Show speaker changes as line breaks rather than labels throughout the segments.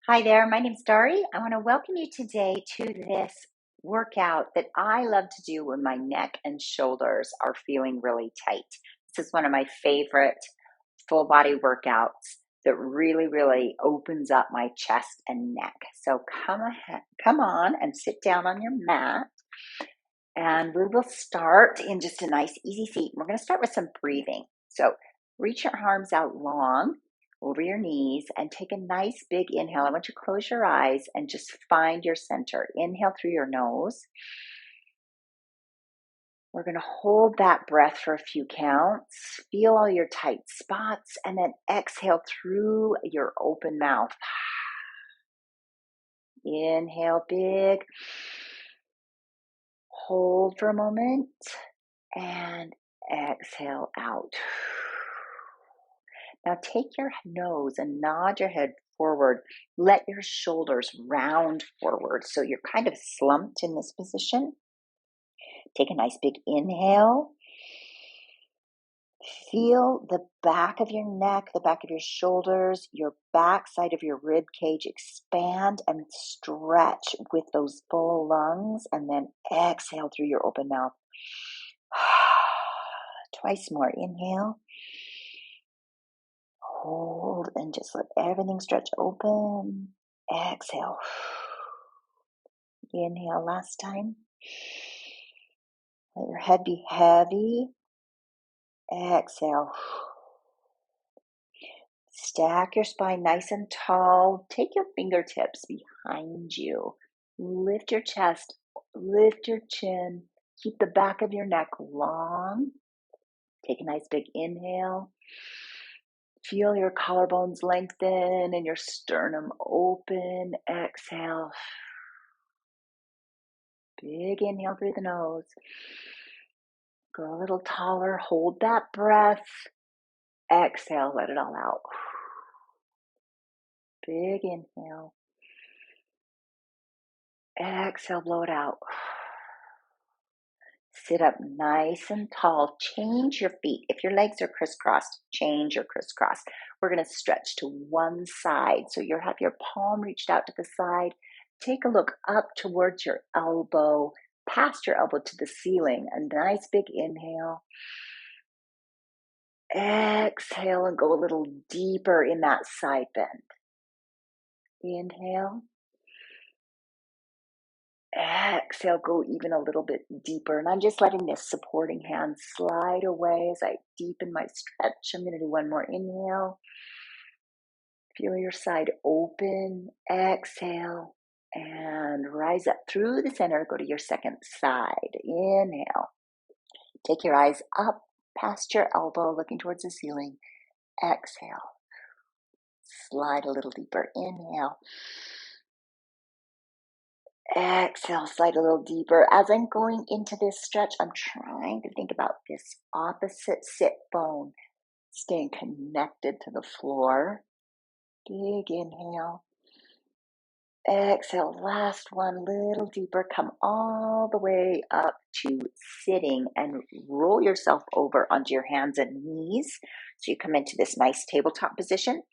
Hi there, my name's Dari. I want to welcome you today to this workout that I love to do when my neck and shoulders are feeling really tight. This is one of my favorite full body workouts that really opens up my chest and neck. So come on and sit down on your mat, and we will start in just a nice easy seat. We're going to start with some breathing. So reach your arms out long over your knees and take a nice big inhale. I want you to close your eyes and just find your center. Inhale through your nose. We're going to hold that breath for a few counts. Feel all your tight spots and then exhale through your open mouth. Inhale big. Hold for a moment and exhale out. Now take your nose and nod your head forward. Let your shoulders round forward so you're kind of slumped in this position. Take a nice big inhale. Feel the back of your neck, the back of your shoulders, your back side of your rib cage expand and stretch with those full lungs, and then exhale through your open mouth. Twice more. Inhale. Hold and just let everything stretch open. Exhale. Inhale last time. Let your head be heavy. Exhale. Stack your spine nice and tall. Take your fingertips behind you. Lift your chest. Lift your chin. Keep the back of your neck long. Take a nice big inhale. Feel your collarbones lengthen and your sternum open. Exhale. Big inhale through the nose. Go a little taller. Hold that breath. Exhale. Let it all out. Big inhale. Exhale. Blow it out. Sit up nice and tall. Change your feet. If your legs are crisscrossed, change your crisscross. We're going to stretch to one side. So you have your palm reached out to the side. Take a look up towards your elbow, past your elbow to the ceiling. A nice big inhale. Exhale and go a little deeper in that side bend. Inhale. Exhale, go even a little bit deeper. And I'm just letting this supporting hand slide away as I deepen my stretch. I'm going to do one more inhale. Feel your side open. Exhale and rise up through the center. Go to your second side. Inhale. Take your eyes up past your elbow, looking towards the ceiling. Exhale. Slide a little deeper. Inhale. Exhale, slide a little deeper. As I'm going into this stretch, I'm trying to think about this opposite sit bone staying connected to the floor. Big inhale. Exhale, last one, little deeper. Come all the way up to sitting and roll yourself over onto your hands and knees. So you come into this nice tabletop position.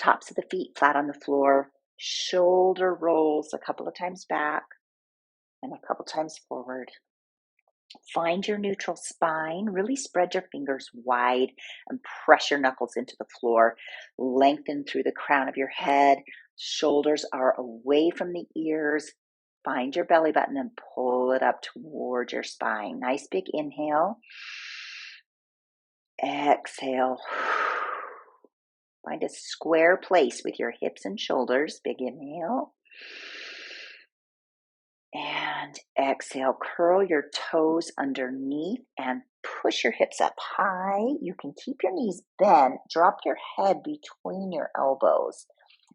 Tops of the feet flat on the floor. Shoulder rolls a couple of times back and a couple times forward. Find your neutral spine. Really spread your fingers wide and press your knuckles into the floor. Lengthen through the crown of your head. Shoulders are away from the ears. Find your belly button and pull it up toward your spine. Nice big inhale. Exhale. Find a square place with your hips and shoulders. Big inhale. And exhale, curl your toes underneath and push your hips up high. You can keep your knees bent. Drop your head between your elbows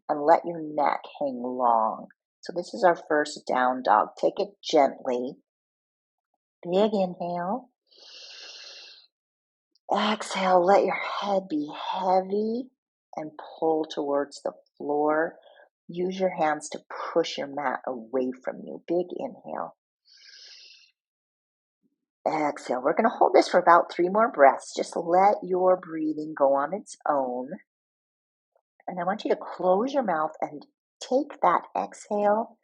and let your neck hang long. So this is our first down dog. Take it gently. Big inhale. Exhale, let your head be heavy and pull towards the floor. Use your hands to push your mat away from you. Big inhale. Exhale. We're going to hold this for about 3 more breaths. Just let your breathing go on its own. And I want you to close your mouth and take that exhale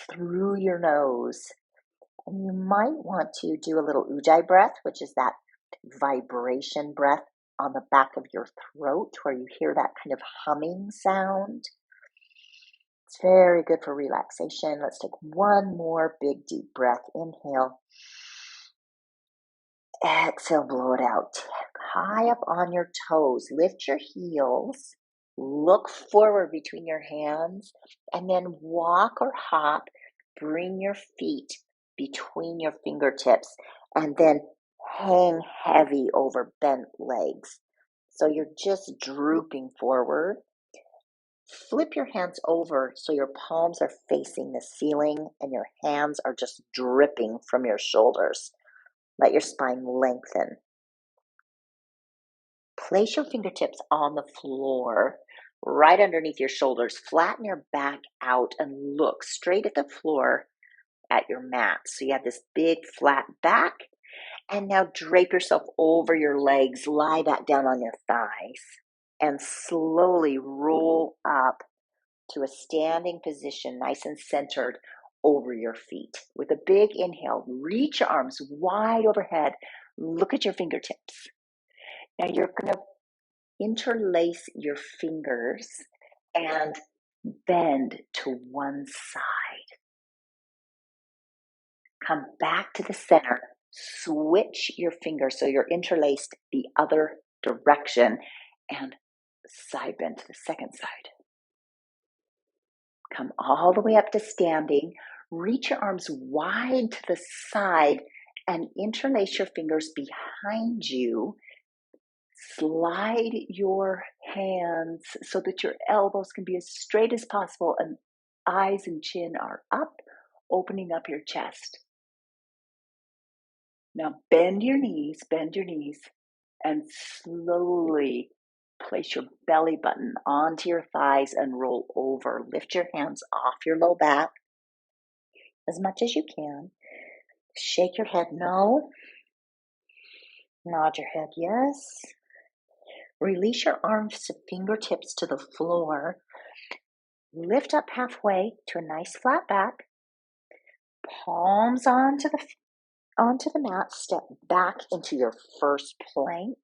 through your nose. And you might want to do a little ujjayi breath, which is that vibration breath on the back of your throat where you hear that kind of humming sound. It's very good for relaxation. Let's take one more big deep breath. Inhale. Exhale, blow it out. High up on your toes. Lift your heels. Look forward between your hands and then walk or hop. Bring your feet between your fingertips and then hang heavy over bent legs. So you're just drooping forward. Flip your hands over so your palms are facing the ceiling and your hands are just dripping from your shoulders. Let your spine lengthen. Place your fingertips on the floor, right underneath your shoulders. Flatten your back out and look straight at the floor at your mat. So you have this big flat back. And now drape yourself over your legs. Lie back down on your thighs. And slowly roll up to a standing position, nice and centered over your feet. With a big inhale, reach your arms wide overhead. Look at your fingertips. Now you're going to interlace your fingers and bend to one side. Come back to the center. Switch your fingers so you're interlaced the other direction and side bend to the second side. Come all the way up to standing. Reach your arms wide to the side and interlace your fingers behind you. Slide your hands so that your elbows can be as straight as possible and eyes and chin are up, opening up your chest. Now bend your knees, and slowly place your belly button onto your thighs and roll over. Lift your hands off your low back as much as you can. Shake your head no. Nod your head yes. Release your arms to fingertips to the floor. Lift up halfway to a nice flat back. Palms onto the mat. Step back into your first plank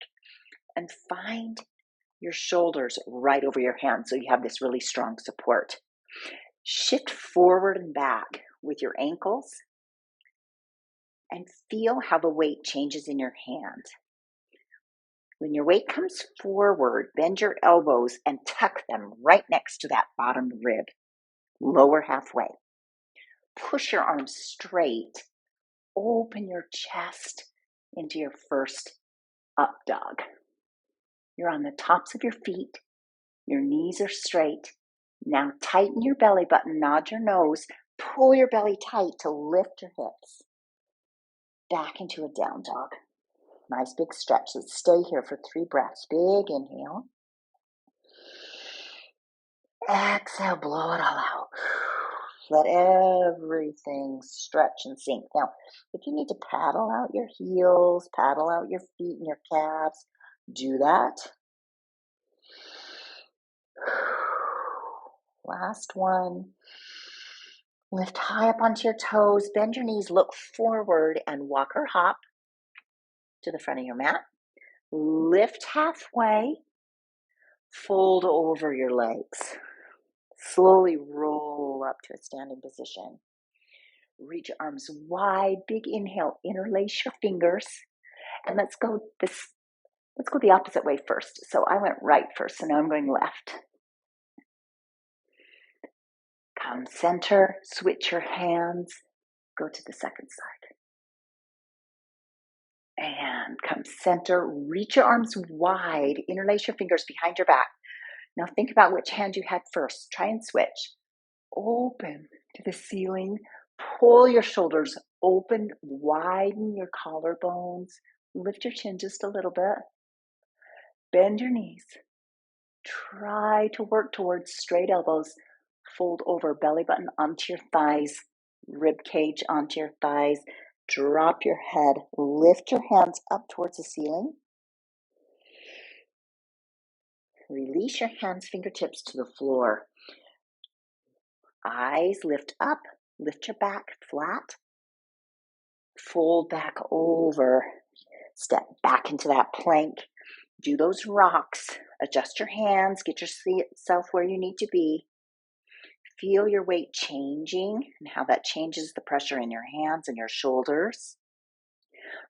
and find your shoulders right over your hands so you have this really strong support. Shift forward and back with your ankles and feel how the weight changes in your hand. When your weight comes forward, bend your elbows and tuck them right next to that bottom rib. Lower halfway. Push your arms straight. Open your chest into your first up dog. You're on the tops of your feet. Your knees are straight. Now tighten your belly button, nod your nose, pull your belly tight to lift your hips. Back into a down dog. Nice big stretch. Let's stay here for 3 breaths. Big inhale. Exhale, blow it all out. Let everything stretch and sink. Now, if you need to paddle out your heels, paddle out your feet and your calves, do that. Last one. Lift high up onto your toes, bend your knees, look forward, and walk or hop to the front of your mat. Lift halfway, fold over your legs. Slowly roll up to a standing position. Reach your arms wide, big inhale, interlace your fingers, and let's go the opposite way first. So I went right first, so now I'm going left. Come center, switch your hands, go to the second side. And come center, reach your arms wide, interlace your fingers behind your back. Now think about which hand you had first. Try and switch. Open to the ceiling, pull your shoulders open, widen your collarbones, lift your chin just a little bit, bend your knees. Try to work towards straight elbows. Fold over belly button onto your thighs, rib cage onto your thighs. Drop your head. Lift your hands up towards the ceiling. Release your hands, fingertips to the floor. Eyes lift up, lift your back flat. Fold back over, step back into that plank. Do those rocks, adjust your hands, get yourself where you need to be. Feel your weight changing and how that changes the pressure in your hands and your shoulders.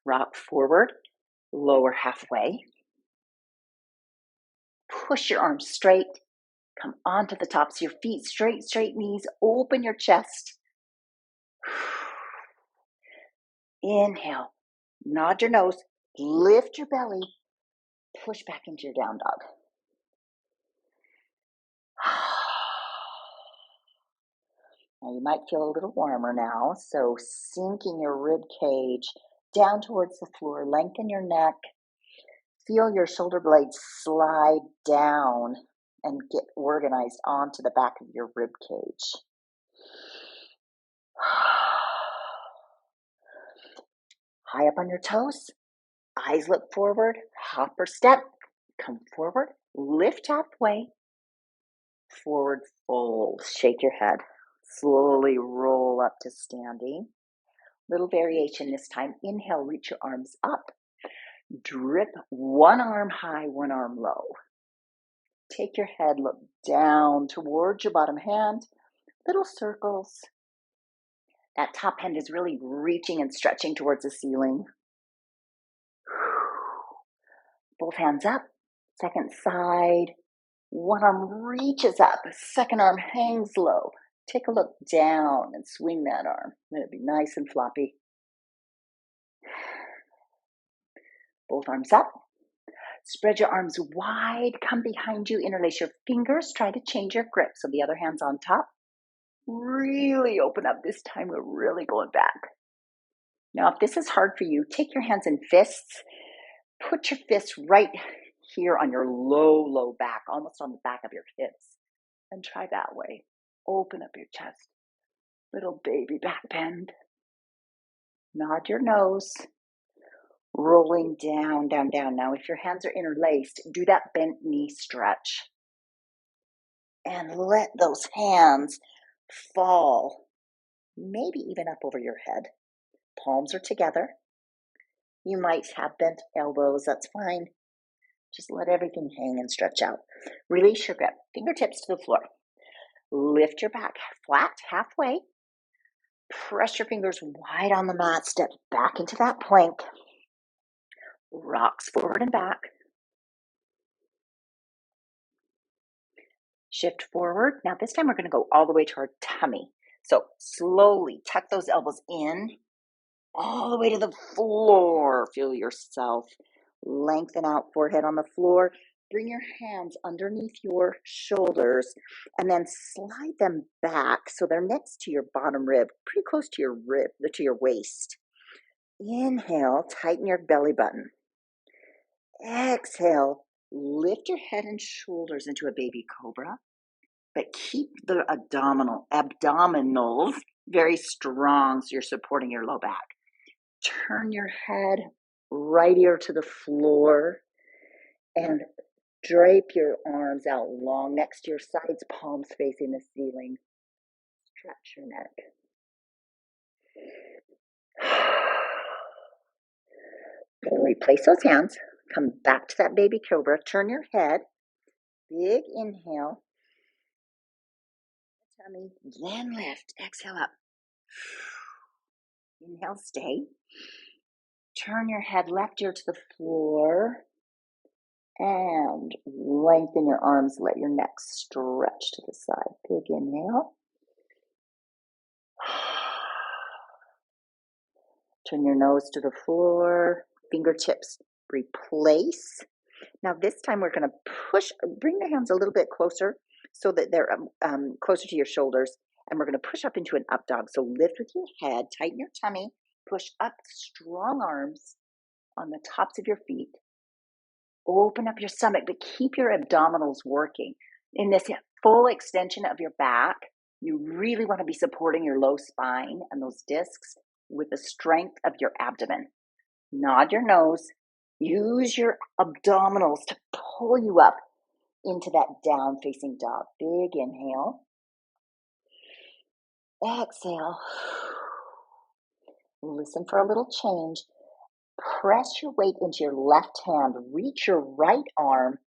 Rock forward, lower halfway. Push your arms straight. Come onto the tops of your feet, straight knees. Open your chest. Inhale, nod your nose, lift your belly, push back into your down dog. Now you might feel a little warmer now, so sinking your rib cage down towards the floor, lengthen your neck, feel your shoulder blades slide down and get organized onto the back of your rib cage. High up on your toes, eyes look forward, hop or step, come forward, lift halfway, forward fold, shake your head, slowly roll up to standing. Little variation this time. Inhale, reach your arms up, drip one arm high, one arm low. Take your head, look down towards your bottom hand, little circles. That top hand is really reaching and stretching towards the ceiling. Both hands up, second side. One arm reaches up, second arm hangs low. Take a look down and swing that arm. Let it be nice and floppy. Both arms up. Spread your arms wide, come behind you, interlace your fingers, try to change your grip so the other hand's on top. Really open up this time, we're really going back. Now, if this is hard for you, take your hands in fists, put your fists right here on your low back, almost on the back of your hips, and try that way. Open up your chest, little baby back bend. Nod your nose. Rolling down. Now, if your hands are interlaced, do that bent knee stretch. And let those hands fall, maybe even up over your head. Palms are together. You might have bent elbows, that's fine. Just let everything hang and stretch out. Release your grip, fingertips to the floor. Lift your back flat, halfway. Press your fingers wide on the mat, step back into that plank. Rocks forward and back. Shift forward. Now this time we're going to go all the way to our tummy. So slowly tuck those elbows in, all the way to the floor. Feel yourself lengthen out, forehead on the floor. Bring your hands underneath your shoulders and then slide them back so they're next to your bottom rib, pretty close to your rib, to your waist. Inhale, tighten your belly button. Exhale, lift your head and shoulders into a baby cobra, but keep the abdominals very strong so you're supporting your low back. Turn your head right ear to the floor and drape your arms out long next to your sides, palms facing the ceiling. Stretch your neck. Replace those hands. Come back to that baby cobra. Turn your head. Big inhale. Tummy. Then lift. Exhale up. Inhale, stay. Turn your head left ear to the floor. And lengthen your arms. Let your neck stretch to the side. Big inhale. Turn your nose to the floor. Fingertips replace. Now this time we're going to bring the hands a little bit closer so that they're closer to your shoulders. And we're going to push up into an up dog. So lift with your head, tighten your tummy, push up, strong arms on the tops of your feet. Open up your stomach, but keep your abdominals working. In this full extension of your back, you really want to be supporting your low spine and those discs with the strength of your abdomen. Nod your nose. Use your abdominals to pull you up into that down facing dog. Big inhale. Exhale. Listen for a little change. Press your weight into your left hand. Reach your right arm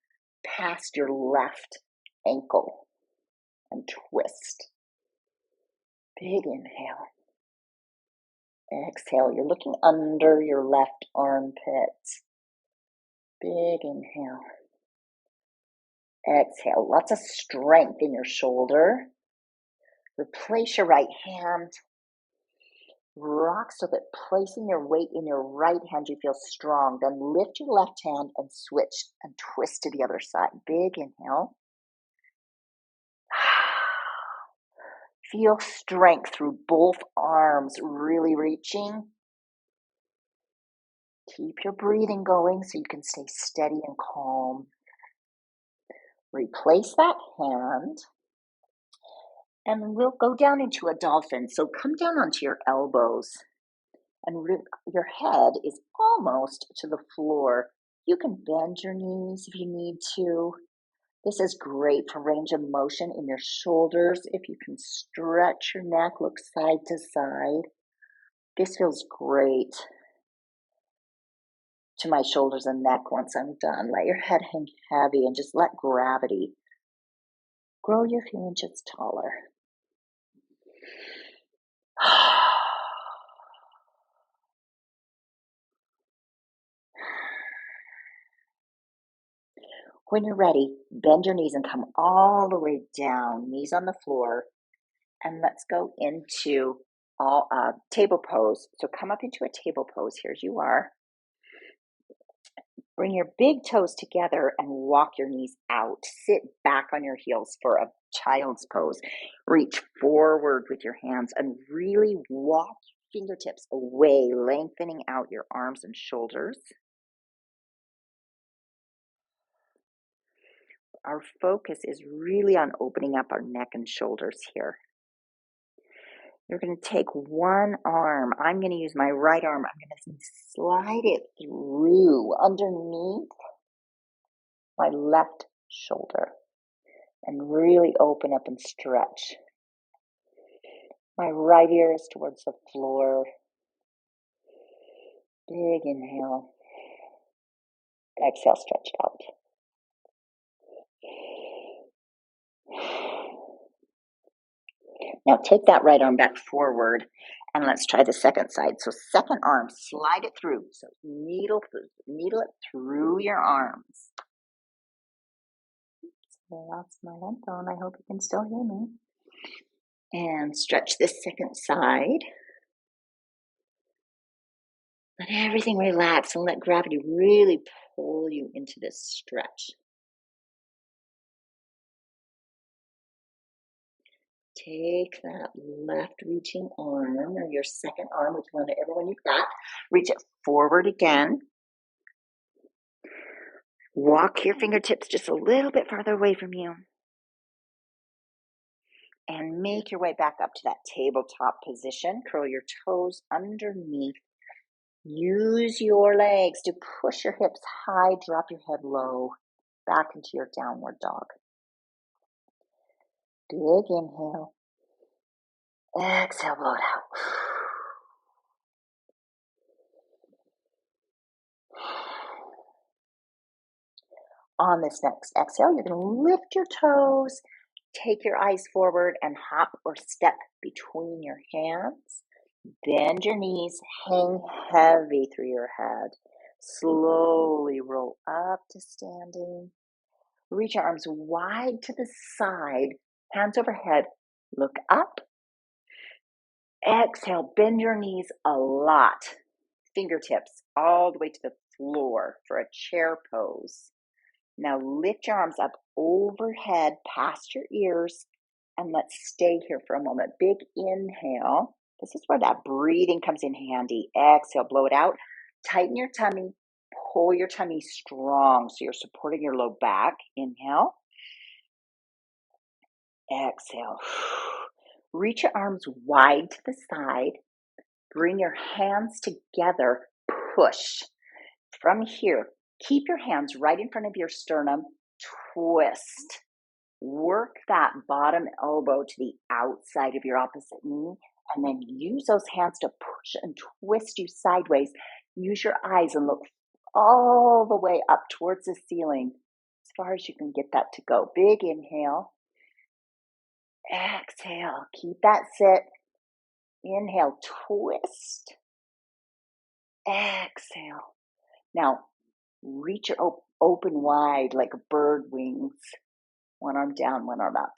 past your left ankle and twist. Big inhale. Exhale. You're looking under your left armpit. Big inhale. Exhale. Lots of strength in your shoulder. Replace your right hand. Rock so that placing your weight in your right hand, you feel strong. Then lift your left hand and switch and twist to the other side. Big inhale. Feel strength through both arms, really reaching. Keep your breathing going so you can stay steady and calm. Replace that hand. And we'll go down into a dolphin. So come down onto your elbows. And your head is almost to the floor. You can bend your knees if you need to. This is great for range of motion in your shoulders. If you can stretch your neck, look side to side. This feels great to my shoulders and neck once I'm done. Let your head hang heavy and just let gravity grow you a few inches taller. When you're ready, bend your knees and come all the way down, knees on the floor, and let's go into table pose. So come up into a table pose. Here you are. Bring your big toes together and walk your knees out. Sit back on your heels for a child's pose. Reach forward with your hands and really walk your fingertips away, lengthening out your arms and shoulders. Our focus is really on opening up our neck and shoulders here. You're going to take one arm. I'm going to use my right arm. I'm going to slide it through underneath my left shoulder and really open up and stretch. My right ear is towards the floor. Big inhale. Exhale, stretch out. Now take that right arm back forward and let's try the second side. So second arm, slide it through. So needle it through your arms. I lost my headphone. I hope you can still hear me. And stretch this second side. Let everything relax and let gravity really pull you into this stretch. Take that left reaching arm or your second arm, whichever one you've got. Reach it forward again. Walk your fingertips just a little bit farther away from you. And make your way back up to that tabletop position. Curl your toes underneath. Use your legs to push your hips high, drop your head low, back into your downward dog. Big inhale. Exhale, blow it out. On this next exhale, you're going to lift your toes, take your eyes forward, and hop or step between your hands. Bend your knees, hang heavy through your head. Slowly roll up to standing. Reach your arms wide to the side, hands overhead. Look up. Exhale, bend your knees a lot. Fingertips all the way to the floor for a chair pose. Now lift your arms up overhead past your ears and let's stay here for a moment. Big inhale. This is where that breathing comes in handy. Exhale, blow it out. Tighten your tummy. Pull your tummy strong so you're supporting your low back. Inhale. Exhale. Reach your arms wide to the side. Bring your hands together. Push. From here, keep your hands right in front of your sternum. twist. Work that bottom elbow to the outside of your opposite knee, and then use those hands to push and twist you sideways. Use your eyes and look all the way up towards the ceiling, as far as you can get that to go. Big inhale. Exhale. Keep that sit. Inhale, twist. Exhale. Now, reach your open wide like bird wings. One arm down, one arm up.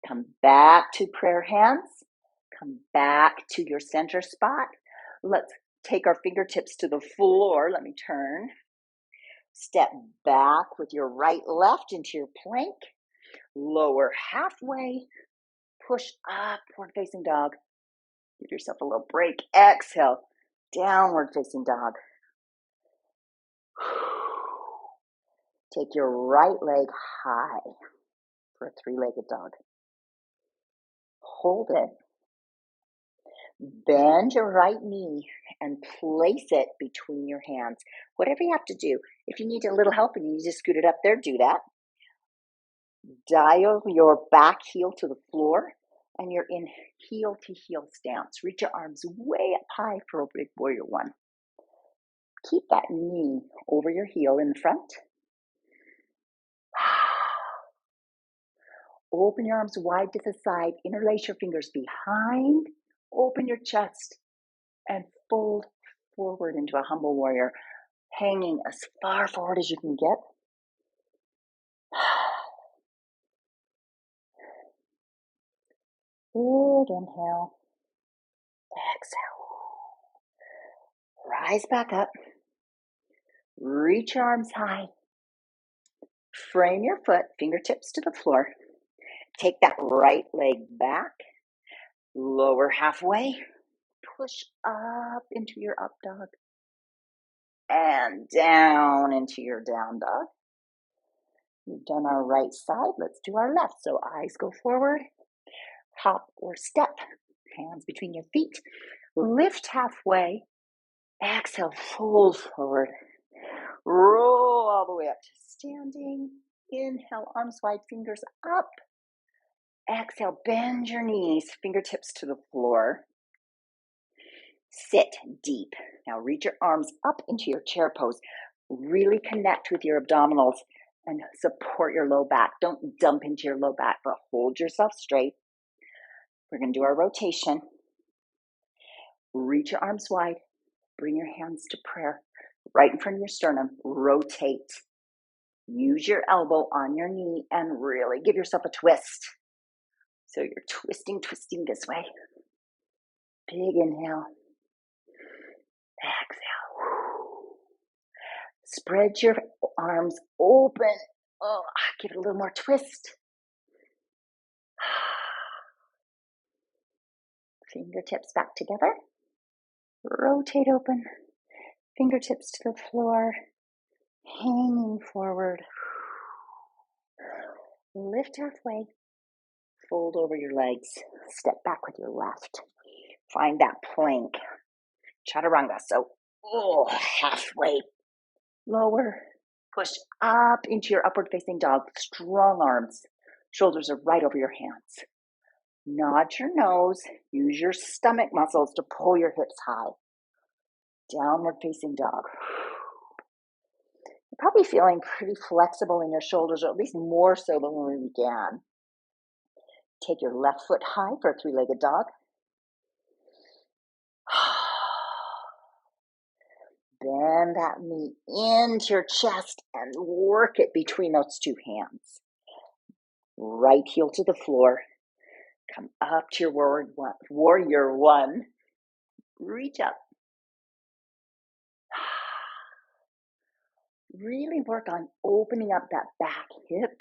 Come back to prayer hands. Come back to your center spot. Let's take our fingertips to the floor. Let me turn. Step back with your right left into your plank. Lower halfway. Push up, forward facing dog. Give yourself a little break. Exhale, downward facing dog. Take your right leg high for a three-legged dog. Hold it. Bend your right knee and place it between your hands. Whatever you have to do. If you need a little help and you need to scoot it up there, do that. Dial your back heel to the floor and you're in heel to heel stance. Reach your arms way up high for a big warrior one. Keep that knee over your heel in front. Open your arms wide to the side. Interlace your fingers behind. Open your chest and fold forward into a humble warrior, hanging as far forward as you can get. Big inhale. Exhale. Rise back up. Reach your arms high. Frame your foot, fingertips to the floor. Take that right leg back. Lower halfway. Push up into your up dog. And down into your down dog. We've done our right side. Let's do our left. So eyes go forward. Hop or step. Hands between your feet. Lift halfway. Exhale, fold forward. Roll all the way up to standing. Inhale, arms wide, fingers up. Exhale, bend your knees, fingertips to the floor. Sit deep. Now reach your arms up into your chair pose. Really connect with your abdominals and support your low back. Don't dump into your low back, but hold yourself straight. We're going to do our rotation. Reach your arms wide. Bring your hands to prayer. Right in front of your sternum. Rotate. Use your elbow on your knee and really give yourself a twist. So you're twisting this way. Big inhale. Exhale. Spread your arms open. Oh, give it a little more twist. Fingertips back together. Rotate open. Fingertips to the floor. Hanging forward. Lift halfway. Fold over your legs. Step back with your left. Find that plank. Chaturanga. So, halfway. Lower. Push up into your upward facing dog. Strong arms. Shoulders are right over your hands. Nod your nose. Use your stomach muscles to pull your hips high. Downward facing dog. You're probably feeling pretty flexible in your shoulders, or at least more so than when we began. Take your left foot high for a three-legged dog. Bend that knee into your chest and work it between those two hands. Right heel to the floor. Come up to your warrior one. Reach up. Really work on opening up that back hip,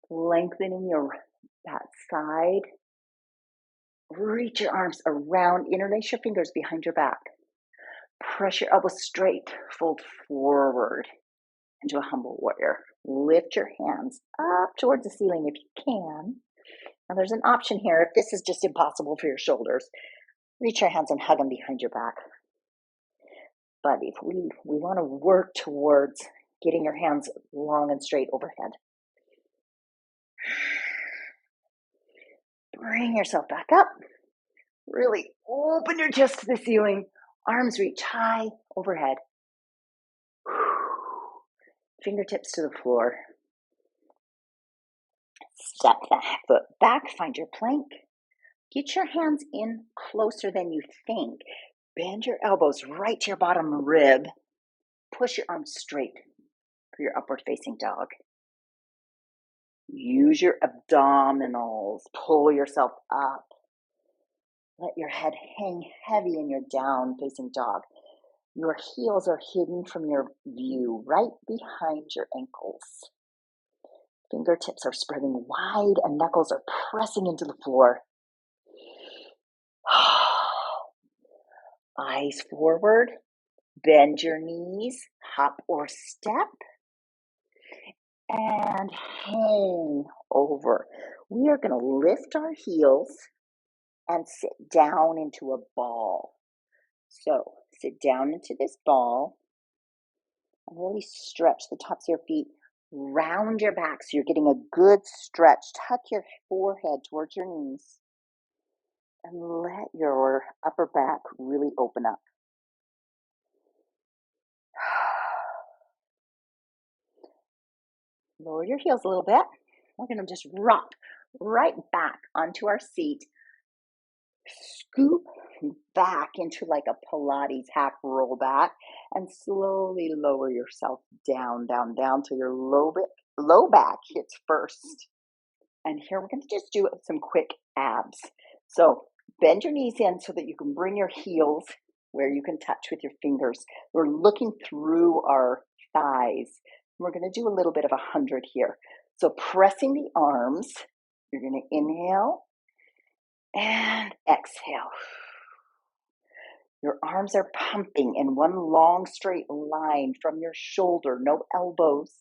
lengthening that side. Reach your arms around, interlace your fingers behind your back. Press your elbows straight, fold forward into a humble warrior. Lift your hands up towards the ceiling if you can. Now there's an option here if this is just impossible for your shoulders. Reach your hands and hug them behind your back. But if we want to work towards getting your hands long and straight overhead. Bring yourself back up. Really open your chest to the ceiling. Arms reach high overhead. Fingertips to the floor. Step the foot back, find your plank. Get your hands in closer than you think. Bend your elbows right to your bottom rib. Push your arms straight for your upward facing dog. Use your abdominals. Pull yourself up. Let your head hang heavy in your down facing dog. Your heels are hidden from your view, right behind your ankles. Fingertips are spreading wide and knuckles are pressing into the floor. Eyes forward, bend your knees, hop or step, and hang over. We are going to lift our heels and sit down into a ball. So sit down into this ball and really stretch the tops of your feet. Round your back so you're getting a good stretch. Tuck your forehead towards your knees and let your upper back really open up. Lower your heels a little bit. We're going to just rock right back onto our seat. Scoop back into like a Pilates half roll back and slowly lower yourself down, down, down till your low back hits first. And here we're going to just do some quick abs. So bend your knees in so that you can bring your heels where you can touch with your fingers. We're looking through our thighs. We're going to do a little bit of 100 here. So pressing the arms, you're going to inhale and exhale. Your arms are pumping in one long straight line from your shoulder, no elbows.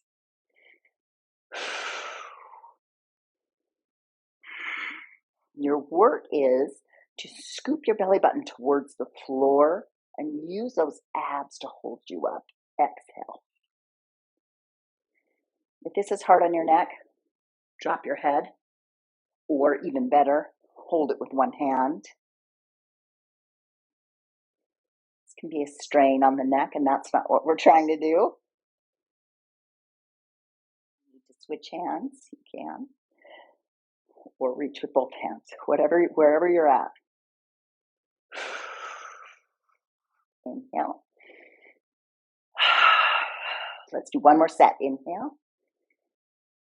Your work is to scoop your belly button towards the floor and use those abs to hold you up. Exhale. If this is hard on your neck, drop your head, or even better, hold it with one hand. This can be a strain on the neck, and that's not what we're trying to do. You need to switch hands, you can, or reach with both hands, wherever you're at. Inhale. Let's do one more set. Inhale.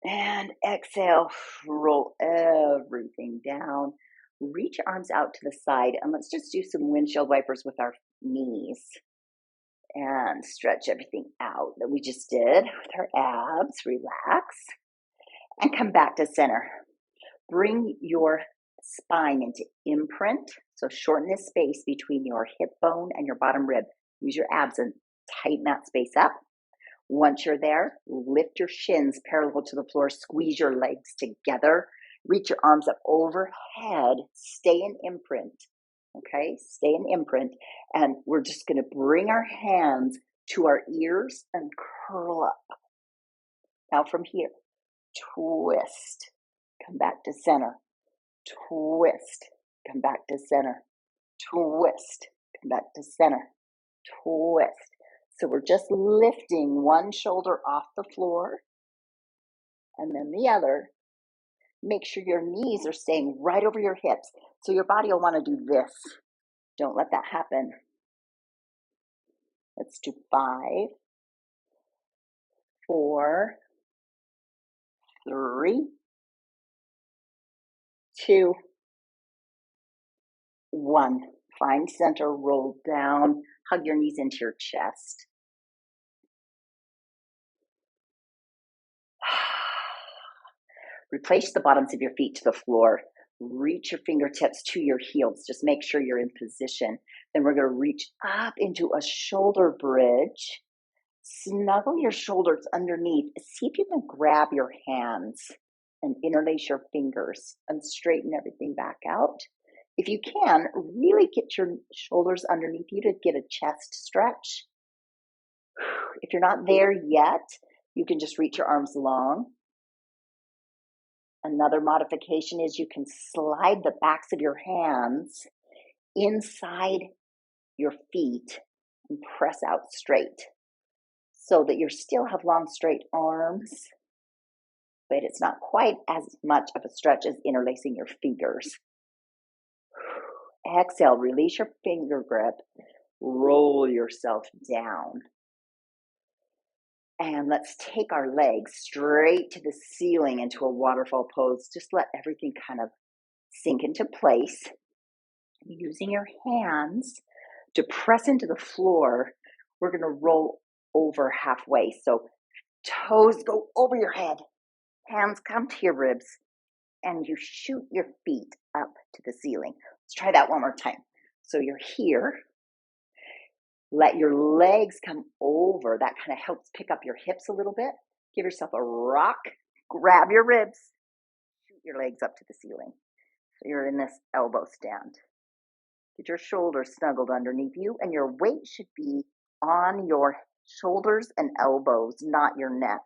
And exhale. Roll everything down. Reach your arms out to the side. And let's just do some windshield wipers with our knees. And stretch everything out that we just did with our abs. Relax. And come back to center. Bring your spine into imprint. So shorten this space between your hip bone and your bottom rib. Use your abs and tighten that space up. Once you're there, lift your shins parallel to the floor. Squeeze your legs together. Reach your arms up overhead. Stay in imprint. Okay, stay in imprint. And we're just going to bring our hands to our ears and curl up. Now from here, twist. Come back to center. Twist. Come back to center. Twist. Come back to center. Twist. So we're just lifting one shoulder off the floor and then the other. Make sure your knees are staying right over your hips. So your body will want to do this. Don't let that happen. Let's do 5, 4, 3, 2, 1. Find center, roll down, hug your knees into your chest. Replace the bottoms of your feet to the floor. Reach your fingertips to your heels. Just make sure you're in position. Then we're going to reach up into a shoulder bridge. Snuggle your shoulders underneath. See if you can grab your hands and interlace your fingers and straighten everything back out. If you can, really get your shoulders underneath you to get a chest stretch. If you're not there yet, you can just reach your arms long. Another modification is you can slide the backs of your hands inside your feet and press out straight so that you still have long, straight arms, but it's not quite as much of a stretch as interlacing your fingers. Exhale, release your finger grip, roll yourself down. And let's take our legs straight to the ceiling into a waterfall pose. Just let everything kind of sink into place. Using your hands to press into the floor, we're going to roll over halfway. So toes go over your head, hands come to your ribs, and you shoot your feet up to the ceiling. Let's try that one more time. So you're here. Let your legs come over. That kind of helps pick up your hips a little bit. Give yourself a rock. Grab your ribs. Shoot your legs up to the ceiling. So you're in this elbow stand. Get your shoulders snuggled underneath you, and your weight should be on your shoulders and elbows, not your neck.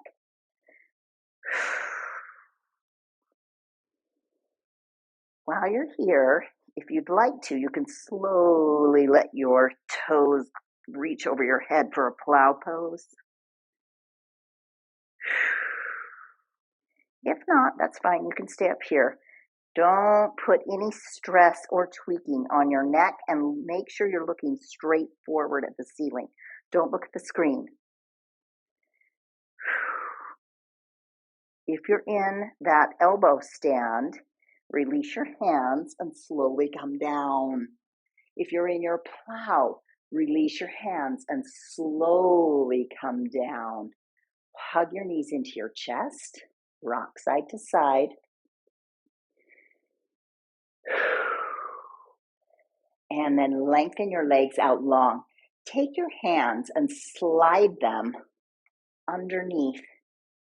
While you're here, if you'd like to, you can slowly let your toes reach over your head for a plow pose. If not, that's fine. You can stay up here. Don't put any stress or tweaking on your neck, and make sure you're looking straight forward at the ceiling. Don't look at the screen. If you're in that elbow stand, release your hands and slowly come down. If you're in your plow, release your hands and slowly come down. Hug your knees into your chest, rock side to side. And then lengthen your legs out long. Take your hands and slide them underneath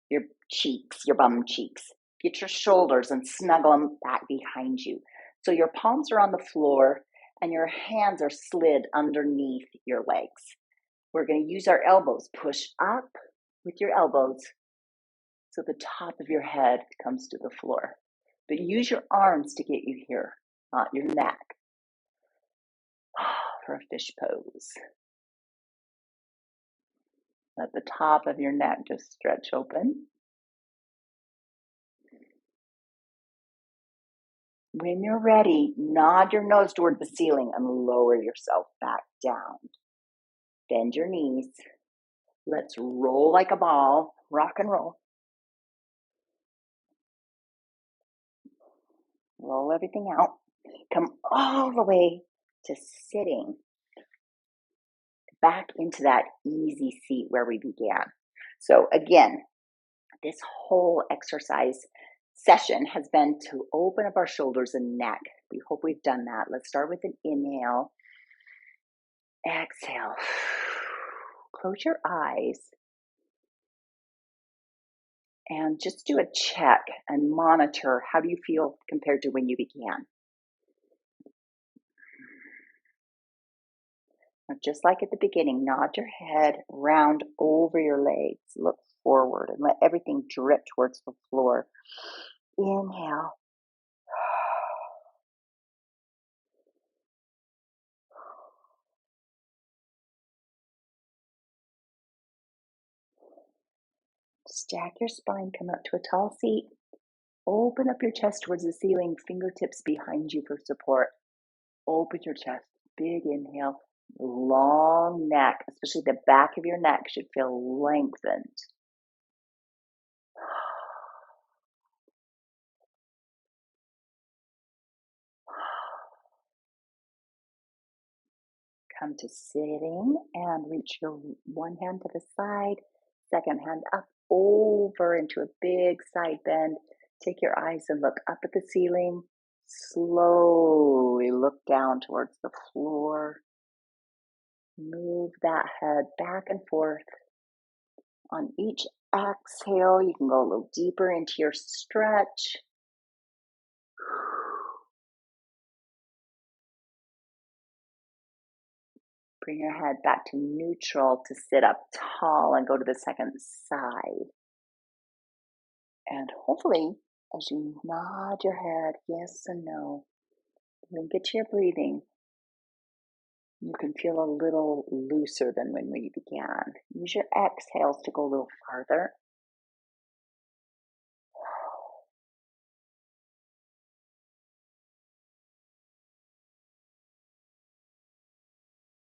your cheeks, your bum cheeks. Get your shoulders and snuggle them back behind you. So your palms are on the floor and your hands are slid underneath your legs. We're going to use our elbows. Push up with your elbows so the top of your head comes to the floor. But use your arms to get you here, not your neck. For a fish pose. Let the top of your neck just stretch open. When you're ready, nod your nose toward the ceiling and lower yourself back down. Bend your knees. Let's roll like a ball, rock and roll. Roll everything out. Come all the way to sitting back into that easy seat where we began. So again, this whole exercise session has been to open up our shoulders and neck. We hope we've done that. Let's start with an inhale. Exhale. Close your eyes and just do a check and monitor. How do you feel compared to when you began? Now, just like at the beginning, nod your head, round over your legs, look forward, and let everything drip towards the floor. Inhale. Stack your spine, come up to a tall seat. Open up your chest towards the ceiling, fingertips behind you for support. Open your chest, big inhale, long neck, especially the back of your neck should feel lengthened. Come to sitting and reach your one hand to the side, second hand up over into a big side bend. Take your eyes and look up at the ceiling. Slowly look down towards the floor. Move that head back and forth. On each exhale, you can go a little deeper into your stretch. Bring your head back to neutral to sit up tall and go to the second side. And hopefully, as you nod your head yes and no, link it to your breathing, you can feel a little looser than when we began. Use your exhales to go a little farther.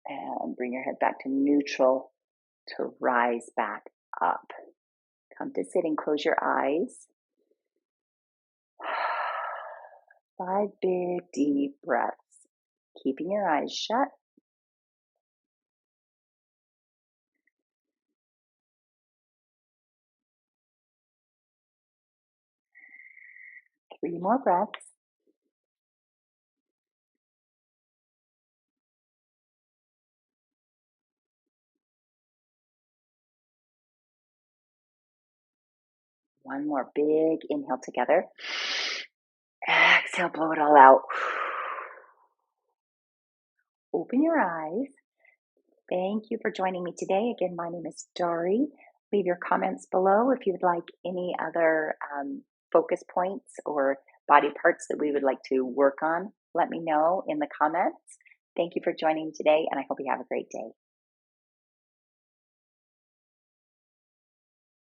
And bring your head back to neutral to rise back up. Come to sitting, close your eyes. 5 big, deep breaths, keeping your eyes shut. Three more breaths. One more big inhale together. Exhale, blow it all out. Open your eyes. Thank you for joining me today. Again, my name is Dory. Leave your comments below if you would like any other focus points or body parts that we would like to work on. Let me know in the comments. Thank you for joining today, and I hope you have a great day.